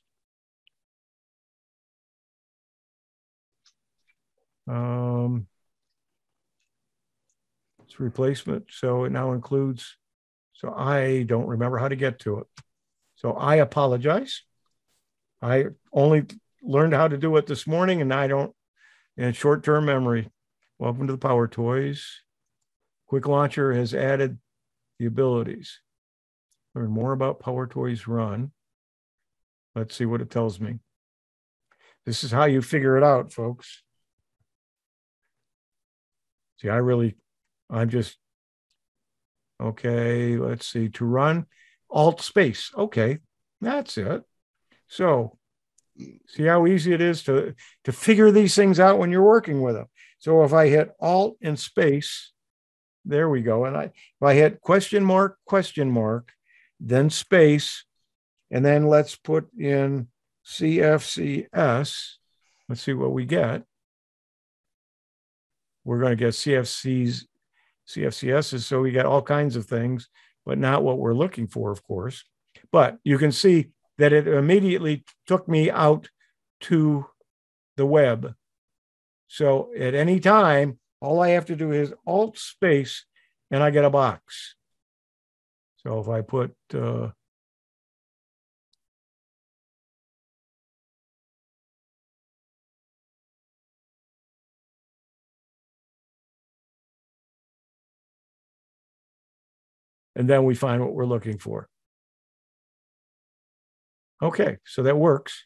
Speaker 1: It's replacement. So it now includes, so I don't remember how to get to it. So I apologize. I only learned how to do it this morning, and I don't, in short-term memory. Welcome to the PowerToys. Quick Launcher has added the abilities. Learn more about PowerToys Run. Let's see what it tells me. This is how you figure it out, folks. See, I'm just, okay, let's see, to run, Alt space. Okay, that's it. So see how easy it is to figure these things out when you're working with them. So if I hit Alt and space, there we go. And if I hit question mark, then space, and then let's put in CFCS. Let's see what we get. We're going to get CFCSs, so we get all kinds of things, but not what we're looking for, of course. But you can see that it immediately took me out to the web. So at any time, all I have to do is Alt space, and I get a box. So if I put and then we find what we're looking for. Okay, so that works.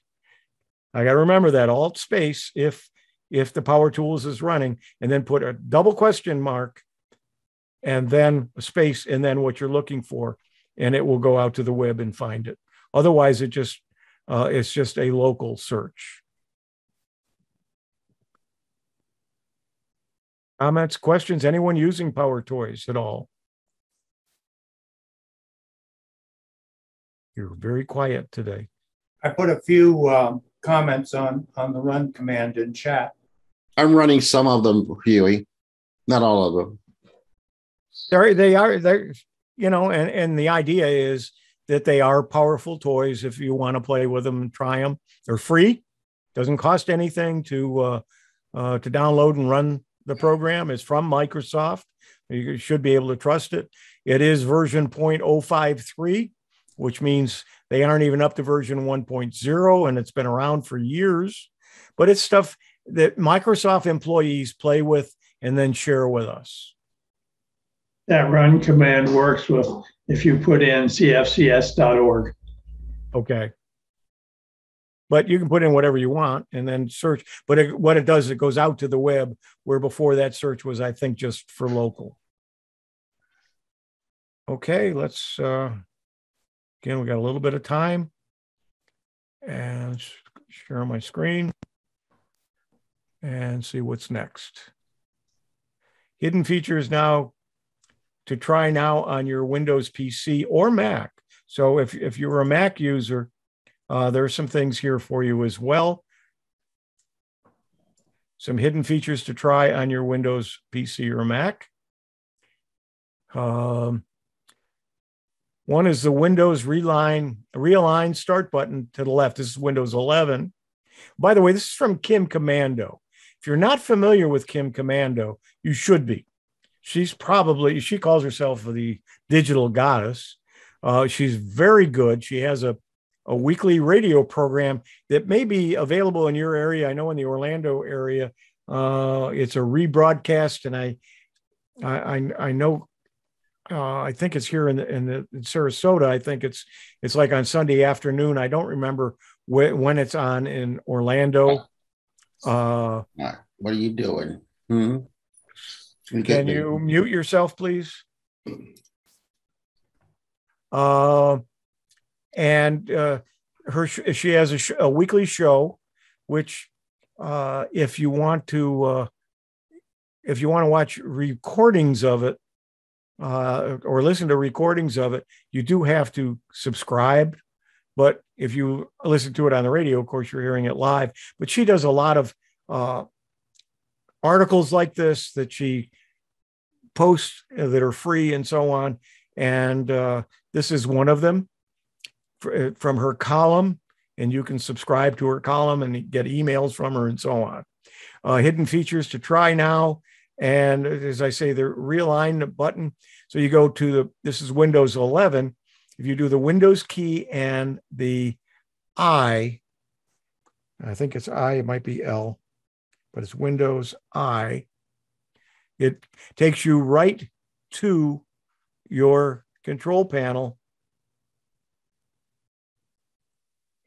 Speaker 1: I got to remember that Alt space if the Power Tools is running, and then put a double question mark and then a space and then what you're looking for, and it will go out to the web and find it. Otherwise, it's just a local search. Comments, questions, anyone using PowerToys at all? You're very quiet today.
Speaker 7: I put a few comments on the run command in chat.
Speaker 8: I'm running some of them, Huey, not all of them.
Speaker 1: They're you know, and the idea is that they are powerful toys. If you want to play with them and try them, they're free. Doesn't cost anything to download and run the program. It's from Microsoft. You should be able to trust it. It is version 0.053, which means they aren't even up to version 1.0, and it's been around for years. But it's stuff that Microsoft employees play with and then share with us.
Speaker 4: That run command works with if you put in cfcs.org.
Speaker 1: Okay. But you can put in whatever you want and then search. But what it does, it goes out to the web, where before that search was, I think, just for local. Okay, let's, again, we got a little bit of time. And share my screen and see what's next. Hidden features now to try now on your Windows PC or Mac. So if you're a Mac user, there are some things here for you as well. Some hidden features to try on your Windows PC or Mac. One is the Windows realign start button to the left. This is Windows 11. By the way, this is from Kim Commando. If you're not familiar with Kim Commando, you should be. She calls herself the digital goddess. She's very good. She has a weekly radio program that may be available in your area. I know in the Orlando area, it's a rebroadcast, and I know. I think it's here in Sarasota. I think it's like on Sunday afternoon. I don't remember when it's on in Orlando.
Speaker 8: What are you doing?
Speaker 1: Can you mute yourself, please? She has a weekly show, which if you want to watch recordings of it, or listen to recordings of it, you do have to subscribe. But if you listen to it on the radio, of course, you're hearing it live. But she does a lot of articles like this that she posts that are free and so on. And this is one of them from her column. And you can subscribe to her column and get emails from her and so on. Hidden features to try now. And as I say, the realign button. So you go to this is Windows 11. If you do the Windows key and the I think it's I, it might be L, but it's Windows I. It takes you right to your control panel.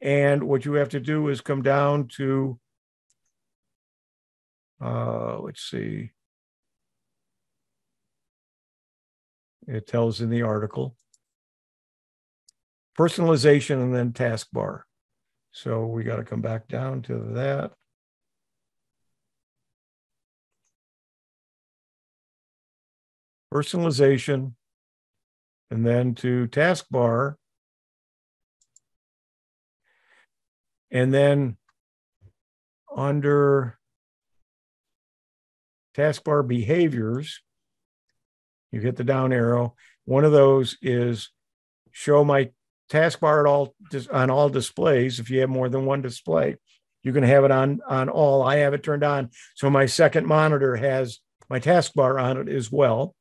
Speaker 1: And what you have to do is come down to, let's see. It tells in the article, personalization and then taskbar. So we got to come back down to that. Personalization and then to taskbar. And then under taskbar behaviors, you hit the down arrow. One of those is show my taskbar on all displays. If you have more than one display, you can have it on all. I have it turned on, so my second monitor has my taskbar on it as well.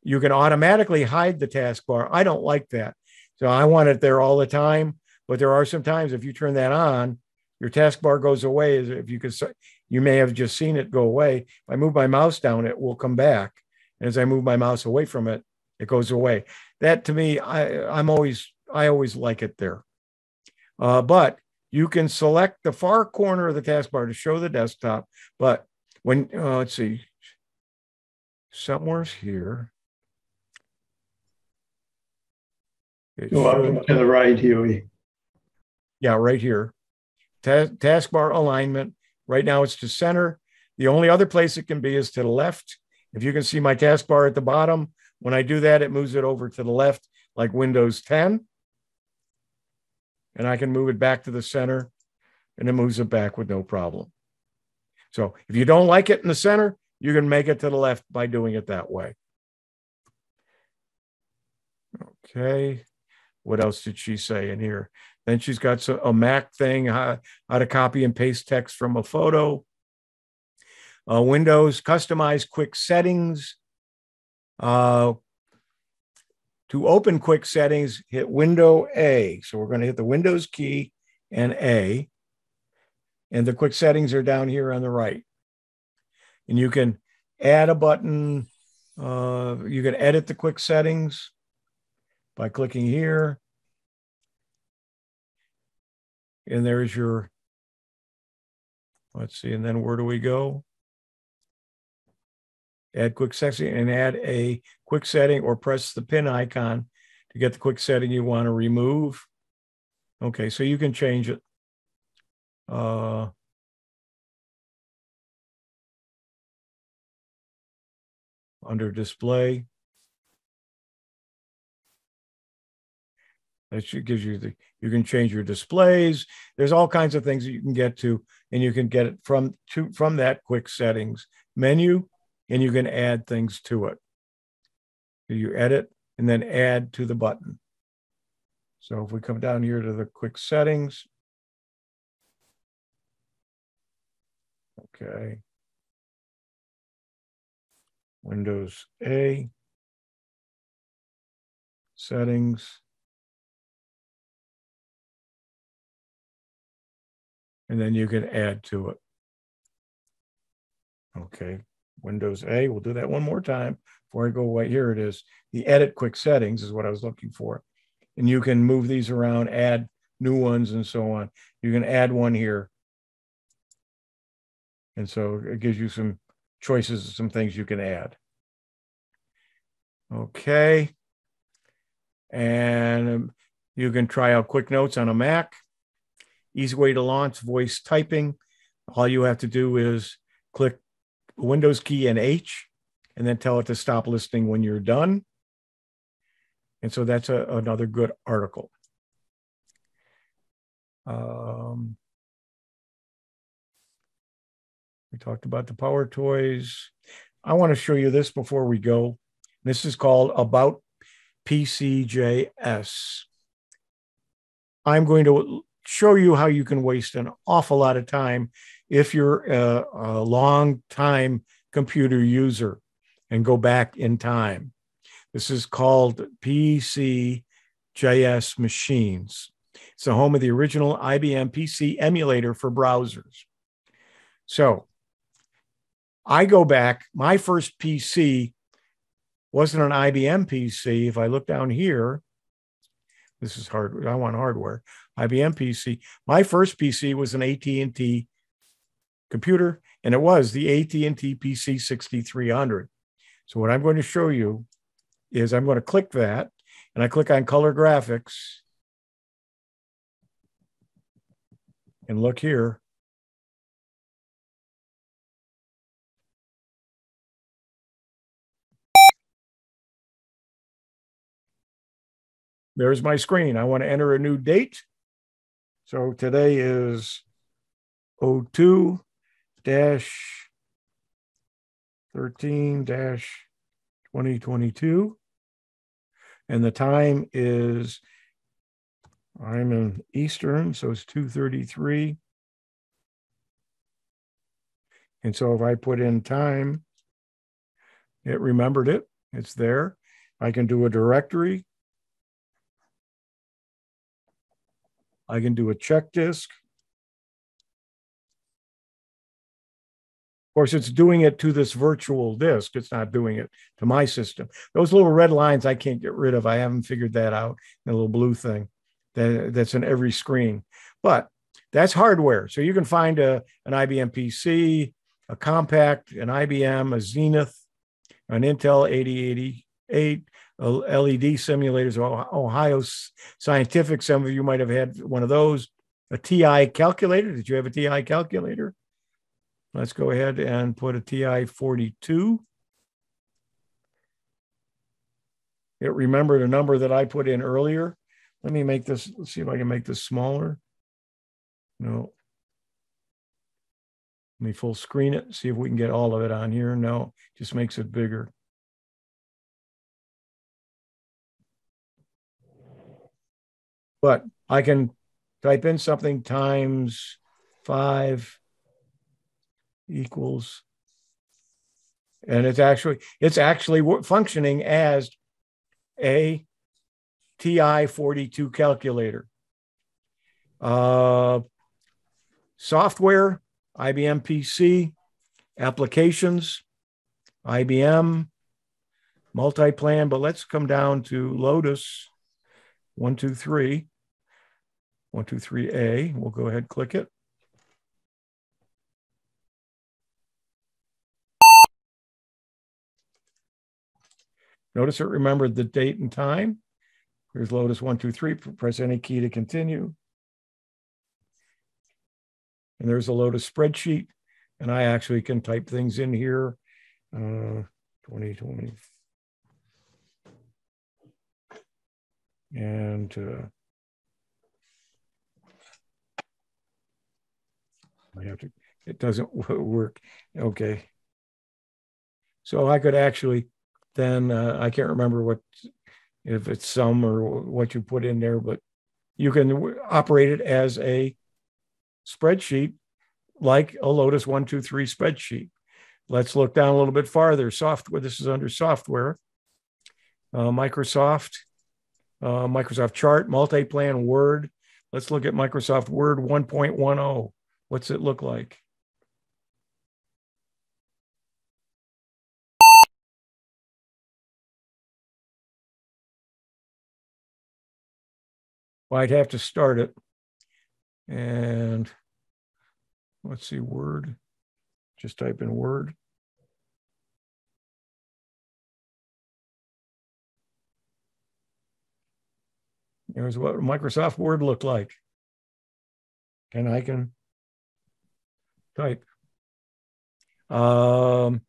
Speaker 1: You can automatically hide the taskbar. I don't like that, so I want it there all the time. But there are some times if you turn that on, your taskbar goes away. If you could, you may have just seen it go away. If I move my mouse down, it will come back. And as I move my mouse away from it, it goes away. That to me, I always like it there. But you can select the far corner of the taskbar to show the desktop. But when, let's see, somewhere's here.
Speaker 4: Go up to the right, Huey.
Speaker 1: Yeah, right here. Taskbar alignment. Right now it's to center. The only other place it can be is to the left. If you can see my taskbar at the bottom, when I do that, it moves it over to the left like Windows 10. And I can move it back to the center and it moves it back with no problem. So if you don't like it in the center, you can make it to the left by doing it that way. Okay. What else did she say in here? Then she's got a Mac thing, how to copy and paste text from a photo. Windows, customize quick settings. To open quick settings, hit Window A. So we're going to hit the Windows key and A. And the quick settings are down here on the right. And you can add a button. You can edit the quick settings by clicking here. And there's your, let's see, and then where do we go? Add quick setting and add a quick setting or press the pin icon to get the quick setting you want to remove. Okay, so you can change it. Under display. That gives you you can change your displays. There's all kinds of things that you can get to, and you can get it from that quick settings menu, and you can add things to it. You edit and then add to the button. So if we come down here to the quick settings, okay. Windows A, settings, and then you can add to it. Okay, Windows A, we'll do that one more time before I go away. Here it is. The edit quick settings is what I was looking for. And you can move these around, add new ones and so on. You can add one here. And so it gives you some choices, some things you can add. Okay. And you can try out Quick Notes on a Mac. Easy way to launch voice typing. All you have to do is click the Windows key and H, and then tell it to stop listening when you're done. And so that's another good article. We talked about the PowerToys. I want to show you this before we go. This is called About PCjs. I'm going to show you how you can waste an awful lot of time if you're a long time computer user and go back in time. This is called PCjs Machines. It's the home of the original IBM PC emulator for browsers. So I go back, my first PC wasn't an IBM PC. If I look down here, this is hard. I want hardware. IBM PC. My first PC was an AT&T computer, and it was the AT&T PC 6300. So what I'm going to show you is I'm going to click that, and I click on color graphics, and look here. There's my screen. I want to enter a new date. So today is 02-13-2022. And the time is, I'm in Eastern, so it's 2:33. And so if I put in time, it remembered it. It's there. I can do a directory. I can do a check disk. Of course, it's doing it to this virtual disk. It's not doing it to my system. Those little red lines I can't get rid of. I haven't figured that out. The little blue thing that's in every screen. But that's hardware. So you can find an IBM PC, a Compact, an IBM, a Zenith, an Intel 8088, LED simulators, Ohio Scientific. Some of you might have had one of those. A TI calculator. Did you have a TI calculator? Let's go ahead and put a TI 42. It remembered a number that I put in earlier. Let me make this, let's see if I can make this smaller. No. Let me full screen it, see if we can get all of it on here. No, just makes it bigger. But I can type in something times 5 equals, and it's actually functioning as a TI 42 calculator. Software, IBM PC, applications, IBM, multi-plan, but let's come down to Lotus 1, 2, 3. 123A. We'll go ahead and click it. Notice it remembered the date and time. Here's Lotus 123. Press any key to continue. And there's a Lotus spreadsheet. And I actually can type things in here. 2020. And I have to, it doesn't work. Okay. So I could actually then, I can't remember what, if it's sum or what you put in there, but you can operate it as a spreadsheet like a Lotus 123 spreadsheet. Let's look down a little bit farther. Software, this is under software. Microsoft Chart, Multiplan, Word. Let's look at Microsoft Word 1.10. What's it look like? Well, I'd have to start it. And let's see, Word. Just type in Word. Here's what Microsoft Word looked like. And I can type. Intel,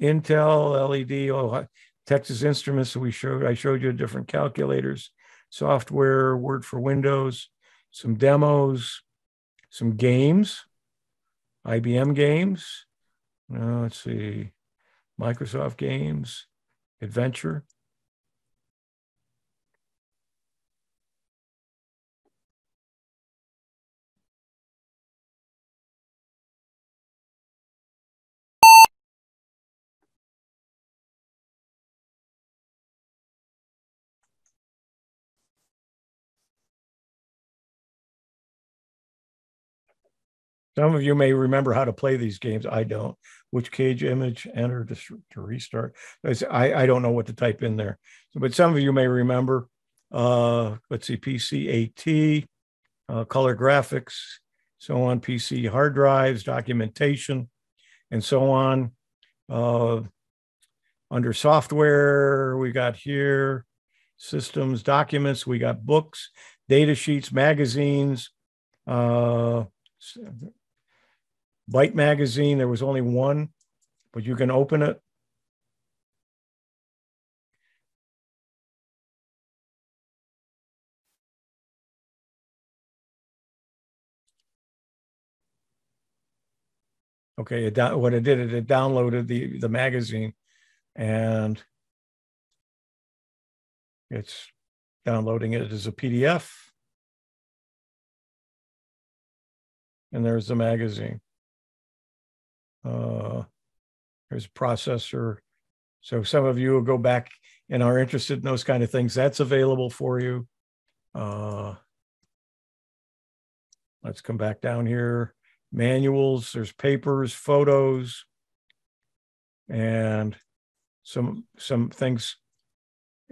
Speaker 1: LED, Texas Instruments. So I showed you different calculators, software, Word for Windows, some demos, some games, IBM games. Let's see, Microsoft games, Adventure. Some of you may remember how to play these games. I don't. Which cage image enter to restart? I don't know what to type in there. But some of you may remember. Let's see, PCAT, color graphics, so on, PC hard drives, documentation, and so on. Under software, we got here, systems, documents, we got books, data sheets, magazines, Byte magazine, there was only one, but you can open it. Okay, what it did, it downloaded the magazine, and it's downloading it as a PDF. And there's the magazine. There's a processor. So some of you will go back and are interested in those kind of things. That's available for you. Let's come back down here. Manuals, there's papers, photos, and some things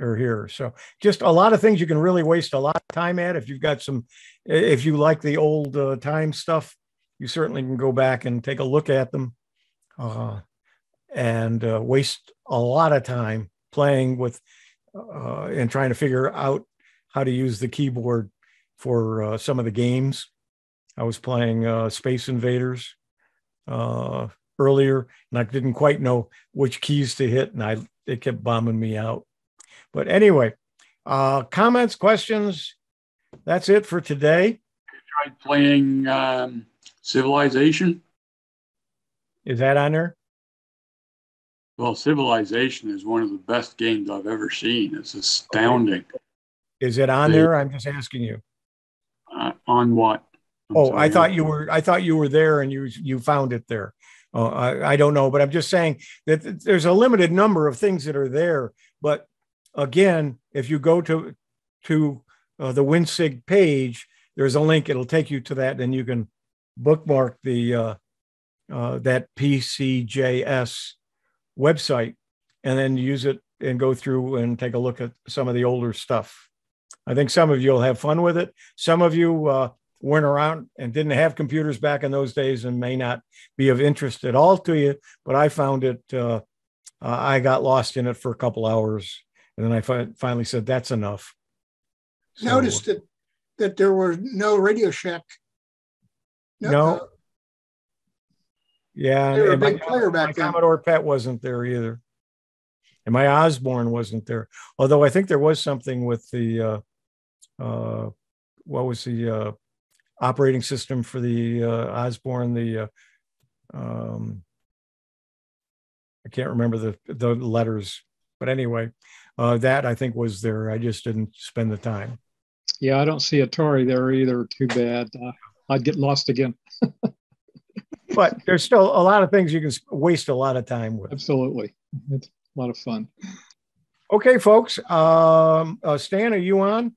Speaker 1: are here. So just a lot of things you can really waste a lot of time at. If you've got if you like the old time stuff, you certainly can go back and take a look at them and waste a lot of time playing with and trying to figure out how to use the keyboard for some of the games. I was playing Space Invaders earlier, and I didn't quite know which keys to hit, and it kept bombing me out. But anyway, comments, questions, that's it for today.
Speaker 9: You tried playing Civilization?
Speaker 1: Is that on there?
Speaker 9: Well, Civilization is one of the best games I've ever seen. It's astounding.
Speaker 1: Okay. Is it on there? I'm just asking you.
Speaker 9: On what?
Speaker 1: I thought you were there and you found it there. I don't know, but I'm just saying that there's a limited number of things that are there. But again, if you go to the WinSIG page, there's a link. It'll take you to that, and you can bookmark that PCjs website, and then use it and go through and take a look at some of the older stuff. I think some of you will have fun with it. Some of you weren't around and didn't have computers back in those days and may not be of interest at all to you, but I found it, I got lost in it for a couple hours, and then I finally said, that's enough. So,
Speaker 10: noticed that there were no Radio Shack.
Speaker 1: No. Yeah.
Speaker 10: They were a
Speaker 1: and
Speaker 10: big player back then.
Speaker 1: My Commodore PET wasn't there either. And my Osborne wasn't there. Although I think there was something with the, what was the operating system for the Osborne, I can't remember the letters, but anyway, that I think was there. I just didn't spend the time.
Speaker 6: Yeah, I don't see Atari there either. Too bad. I'd get lost again.
Speaker 1: But there's still a lot of things you can waste a lot of time with.
Speaker 6: Absolutely. It's a lot of fun.
Speaker 1: Okay, folks. Stan, are you on?